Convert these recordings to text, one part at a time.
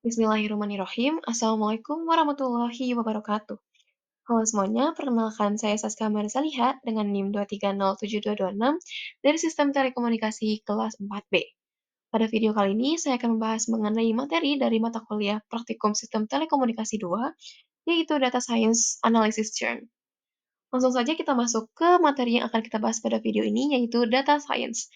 Bismillahirrahmanirrahim. Assalamualaikum warahmatullahi wabarakatuh. Halo semuanya, perkenalkan saya Saska Marsaliha dengan NIM 2307226 dari Sistem Telekomunikasi kelas 4B. Pada video kali ini, saya akan membahas mengenai materi dari mata kuliah Praktikum Sistem Telekomunikasi 2, yaitu Data Science Analysis Churn. Langsung saja kita masuk ke materi yang akan kita bahas pada video ini, yaitu Data Science.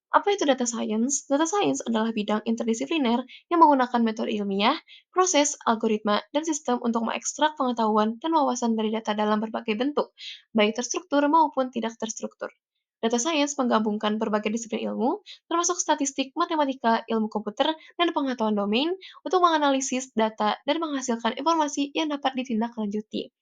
Apa itu data science? Data science adalah bidang interdisipliner yang menggunakan metode ilmiah, proses, algoritma, dan sistem untuk mengekstrak pengetahuan dan wawasan dari data dalam berbagai bentuk, baik terstruktur maupun tidak terstruktur. Data science menggabungkan berbagai disiplin ilmu, termasuk statistik, matematika, ilmu komputer, dan pengetahuan domain, untuk menganalisis data dan menghasilkan informasi yang dapat ditindaklanjuti.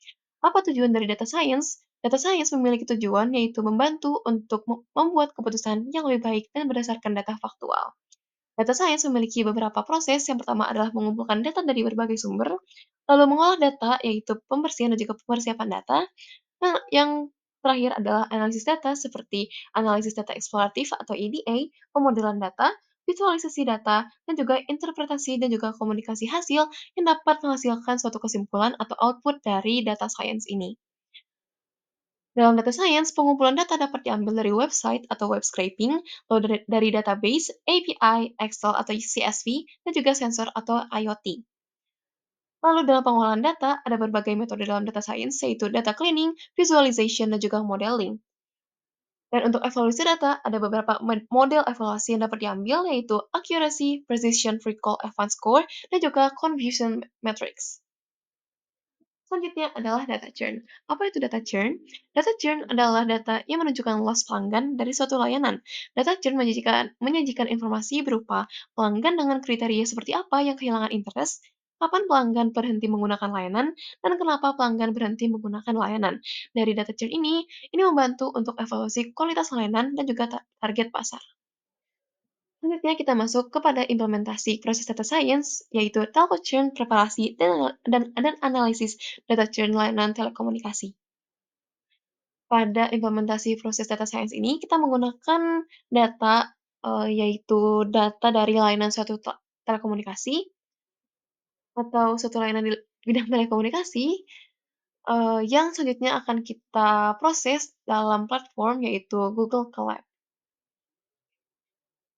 Apa tujuan dari data science? Data science memiliki tujuan yaitu membantu untuk membuat keputusan yang lebih baik dan berdasarkan data faktual. Data science memiliki beberapa proses. Yang pertama adalah mengumpulkan data dari berbagai sumber, lalu mengolah data yaitu pembersihan dan juga persiapan data. Nah, yang terakhir adalah analisis data seperti analisis data eksploratif atau EDA, pemodelan data, visualisasi data, dan juga interpretasi dan juga komunikasi hasil yang dapat menghasilkan suatu kesimpulan atau output dari data science ini. Dalam data science, pengumpulan data dapat diambil dari website atau web scraping, lalu dari database, API, Excel atau CSV, dan juga sensor atau IoT. Lalu dalam pengolahan data, ada berbagai metode dalam data science, yaitu data cleaning, visualization, dan juga modeling. Dan untuk evaluasi data, ada beberapa model evaluasi yang dapat diambil, yaitu accuracy, precision, recall, advanced score, dan juga confusion matrix. Selanjutnya adalah data churn. Apa itu data churn? Data churn adalah data yang menunjukkan loss pelanggan dari suatu layanan. Data churn menyajikan informasi berupa pelanggan dengan kriteria seperti apa yang kehilangan interest, kapan pelanggan berhenti menggunakan layanan, dan kenapa pelanggan berhenti menggunakan layanan. Dari data churn ini membantu untuk evaluasi kualitas layanan dan juga target pasar. Selanjutnya kita masuk kepada implementasi proses data science, yaitu telco churn, preparasi, dan analisis data churn layanan telekomunikasi. Pada implementasi proses data science ini, kita menggunakan data, yaitu data dari layanan suatu telekomunikasi atau suatu layanan di bidang telekomunikasi, yang selanjutnya akan kita proses dalam platform yaitu Google Colab.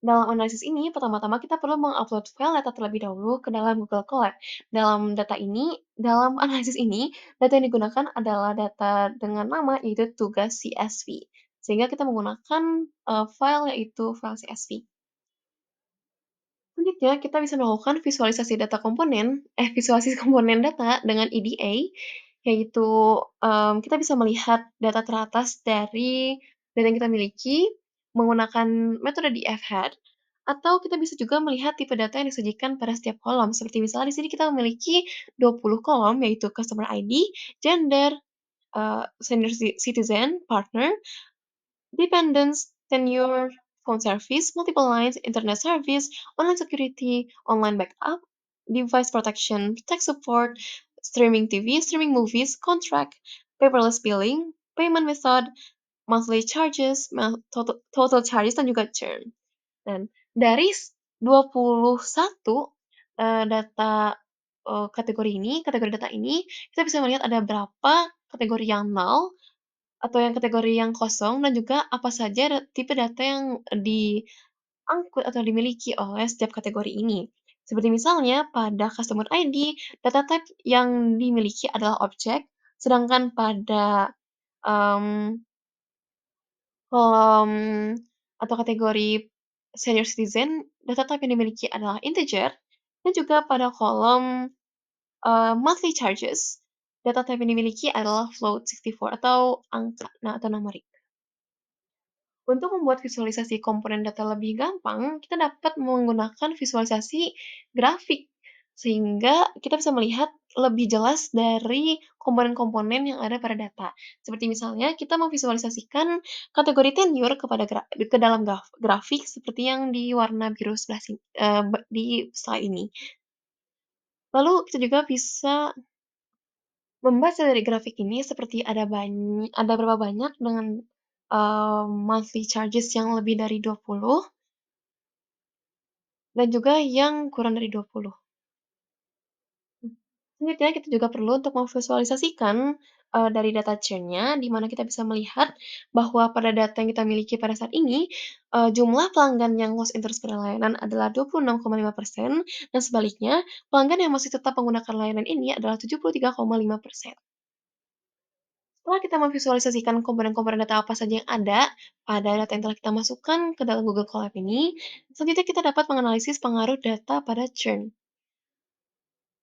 Dalam analisis ini, pertama-tama kita perlu mengupload file data terlebih dahulu ke dalam Google Colab. Dalam analisis ini, data yang digunakan adalah data dengan nama yaitu tugas CSV. Sehingga kita menggunakan file yaitu file CSV. Selanjutnya, kita bisa melakukan visualisasi komponen data dengan EDA, yaitu kita bisa melihat data teratas dari data yang kita miliki menggunakan metode DF-Head, atau kita bisa juga melihat tipe data yang disajikan pada setiap kolom. Seperti misalnya di sini kita memiliki 20 kolom, yaitu customer ID, gender, senior citizen, partner, dependence, tenure, phone service, multiple lines, internet service, online security, online backup, device protection, tech support, streaming TV, streaming movies, contract, paperless billing, payment method, monthly charges, total charges, dan juga churn. Dan dari 21 data kategori data ini, kita bisa melihat ada berapa kategori yang null atau yang kategori yang kosong dan juga apa saja tipe data yang diangkut atau dimiliki oleh setiap kategori ini. Seperti misalnya pada customer ID, data type yang dimiliki adalah objek, sedangkan pada kolom atau kategori senior citizen, data type yang dimiliki adalah integer, dan juga pada kolom monthly charges, data type yang dimiliki adalah float 64 atau angka atau numerik. Untuk membuat visualisasi komponen data lebih gampang, kita dapat menggunakan visualisasi grafik, sehingga kita bisa melihat lebih jelas dari komponen-komponen yang ada pada data. Seperti misalnya kita memvisualisasikan kategori tenure ke dalam grafik seperti yang di warna biru sebelah sini, di slide ini. Lalu kita juga bisa membaca dari grafik ini seperti ada berapa banyak dengan monthly charges yang lebih dari 20 dan juga yang kurang dari 20. Selanjutnya kita juga perlu untuk memvisualisasikan, dari data chain-nya, di mana kita bisa melihat bahwa pada data yang kita miliki pada saat ini, jumlah pelanggan yang lost interest pada layanan adalah 26,5% dan sebaliknya, pelanggan yang masih tetap menggunakan layanan ini adalah 73,5%. Setelah kita memvisualisasikan komponen-komponen data apa saja yang ada pada data yang telah kita masukkan ke dalam Google Colab ini, selanjutnya kita dapat menganalisis pengaruh data pada churn.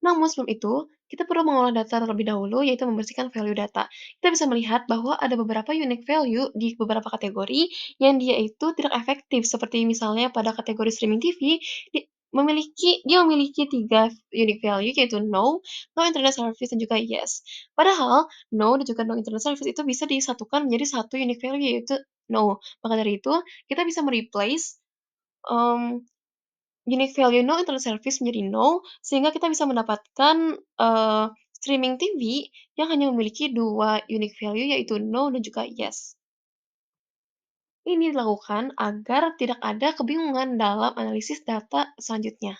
Namun sebelum itu, kita perlu mengolah data terlebih dahulu, yaitu membersihkan value data. Kita bisa melihat bahwa ada beberapa unique value di beberapa kategori yang dia itu tidak efektif, seperti misalnya pada kategori streaming TV, dia memiliki tiga unique value, yaitu no, no internet service, dan juga yes. Padahal, no dan juga no internet service itu bisa disatukan menjadi satu unique value, yaitu no. Maka dari itu, kita bisa mereplace um, unique value no internet service menjadi no, sehingga kita bisa mendapatkan, streaming TV yang hanya memiliki 2 unique value yaitu no dan juga yes. Ini dilakukan agar tidak ada kebingungan dalam analisis data selanjutnya.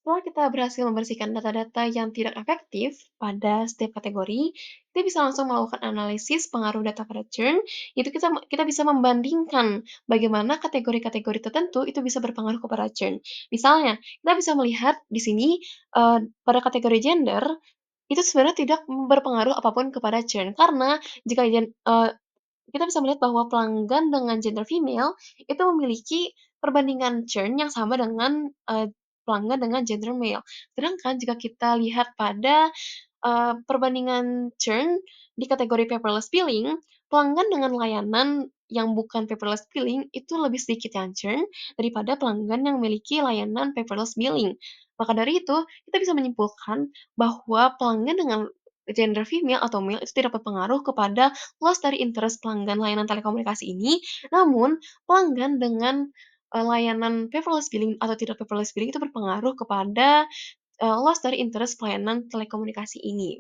Setelah kita berhasil membersihkan data-data yang tidak efektif pada setiap kategori, kita bisa langsung melakukan analisis pengaruh data pada churn, yaitu kita bisa membandingkan bagaimana kategori-kategori tertentu itu bisa berpengaruh kepada churn. Misalnya, kita bisa melihat di sini, pada kategori gender, itu sebenarnya tidak berpengaruh apapun kepada churn, karena jika kita bisa melihat bahwa pelanggan dengan gender female itu memiliki perbandingan churn yang sama dengan, pelanggan dengan gender male. Sedangkan jika kita lihat pada, perbandingan churn di kategori paperless billing, pelanggan dengan layanan yang bukan paperless billing itu lebih sedikit yang churn daripada pelanggan yang memiliki layanan paperless billing. Maka dari itu, kita bisa menyimpulkan bahwa pelanggan dengan gender female atau male itu tidak berpengaruh kepada loss dari interest pelanggan layanan telekomunikasi ini, namun pelanggan dengan, layanan paperless billing atau tidak paperless billing itu berpengaruh kepada, loss dari interest pelayanan telekomunikasi ini.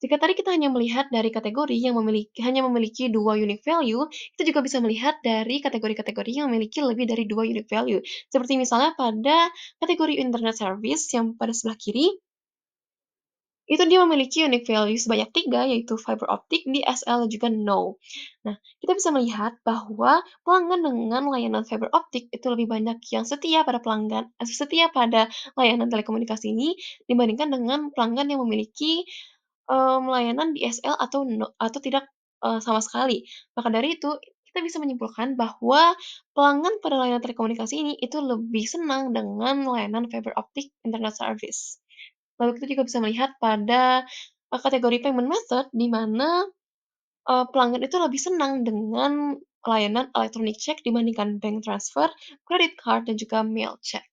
Jika tadi kita hanya melihat dari kategori yang hanya memiliki 2 unique value, kita juga bisa melihat dari kategori-kategori yang memiliki lebih dari 2 unique value. Seperti misalnya pada kategori internet service yang pada sebelah kiri, itu dia memiliki unique value sebanyak 3 yaitu fiber optic, DSL, dan juga no. Nah, kita bisa melihat bahwa pelanggan dengan layanan fiber optic itu lebih banyak yang setia pada layanan telekomunikasi ini dibandingkan dengan pelanggan yang memiliki, layanan DSL atau tidak, sama sekali. Maka dari itu, kita bisa menyimpulkan bahwa pelanggan pada layanan telekomunikasi ini itu lebih senang dengan layanan fiber optic internet service. Lalu kita juga bisa melihat pada, kategori payment method di mana, pelanggan itu lebih senang dengan layanan electronic check dibandingkan bank transfer, credit card, dan juga mail check.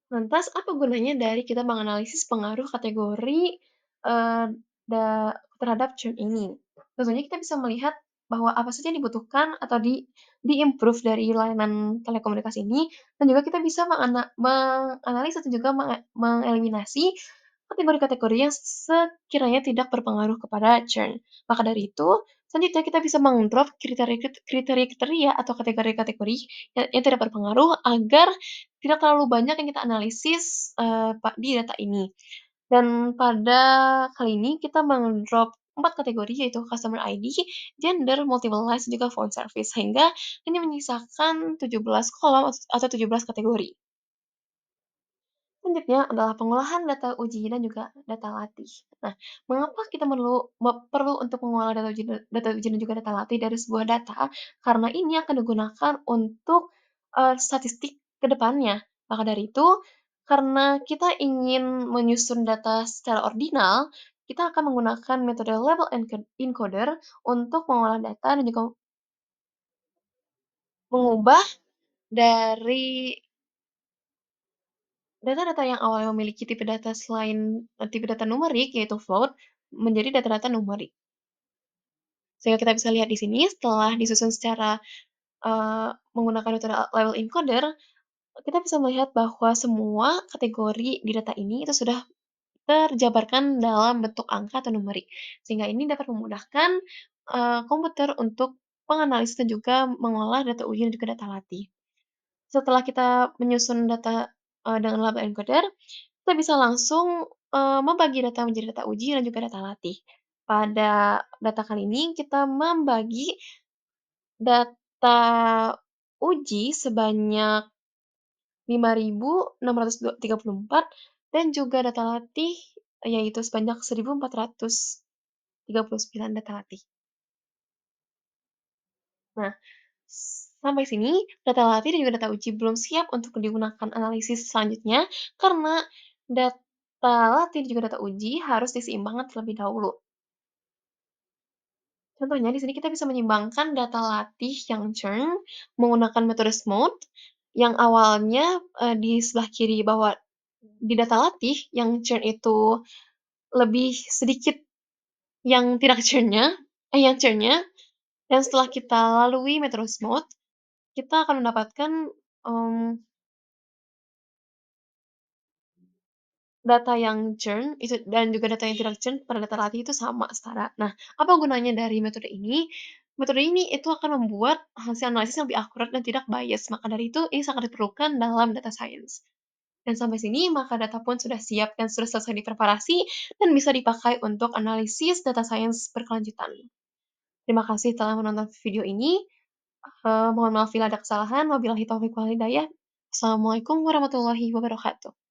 Lantas apa gunanya dari kita menganalisis pengaruh kategori, eee, da terhadap churn ini? Tentunya kita bisa melihat bahwa apa saja yang dibutuhkan atau di-improve dari layanan telekomunikasi ini, dan juga kita bisa menganalisa dan juga mengeliminasi kategori-kategori yang sekiranya tidak berpengaruh kepada churn. Maka dari itu, selanjutnya kita bisa meng-drop kriteria-kriteria atau kategori-kategori yang tidak berpengaruh agar tidak terlalu banyak yang kita analisis, di data ini. Dan pada kali ini kita meng-drop 4 kategori yaitu customer ID, gender, multiple lives, dan juga phone service, sehingga hanya menyisakan 17 kolom atau 17 kategori. Selanjutnya adalah pengolahan data uji dan juga data latih. Nah, mengapa kita perlu untuk mengolah data uji dan juga data latih dari sebuah data? Karena ini akan digunakan untuk, statistik ke depannya. Maka dari itu, karena kita ingin menyusun data secara ordinal, kita akan menggunakan metode label encoder untuk mengolah data dan juga mengubah dari data-data yang awalnya memiliki tipe data selain tipe data numerik, yaitu float, menjadi data-data numerik. Sehingga kita bisa lihat di sini setelah disusun secara, menggunakan metode label encoder, kita bisa melihat bahwa semua kategori di data ini itu sudah terjabarkan dalam bentuk angka atau numerik. Sehingga ini dapat memudahkan, komputer untuk menganalisis dan juga mengolah data uji dan juga data latih. Setelah kita menyusun data, dengan label encoder, Kita bisa langsung, membagi data menjadi data uji dan juga data latih. Pada data kali ini kita membagi data uji sebanyak 5.634 dan juga data latih, yaitu sebanyak 1.439 data latih. Nah, sampai sini data latih dan juga data uji belum siap untuk digunakan analisis selanjutnya karena data latih dan juga data uji harus diseimbangkan terlebih dahulu. Contohnya di sini kita bisa menyimbangkan data latih yang churn menggunakan metode smooth yang awalnya, di sebelah kiri bahwa di data latih yang churn itu lebih sedikit yang tidak churn-nya yang churn-nya dan setelah kita lalui metode smooth, kita akan mendapatkan, mmm, data yang churn itu dan juga data yang tidak churn pada data latih itu sama, setara. Nah, apa gunanya dari metode ini? Metode ini itu akan membuat hasil analisis yang lebih akurat dan tidak bias, maka dari itu ini sangat diperlukan dalam data science. Dan sampai sini maka data pun sudah siap dan sudah selesai dipreparasi dan bisa dipakai untuk analisis data science berkelanjutan. Terima kasih telah menonton video ini. Mohon maaf bila ada kesalahan. Wabillahi taufiq wal hidayah. Wassalamualaikum warahmatullahi wabarakatuh.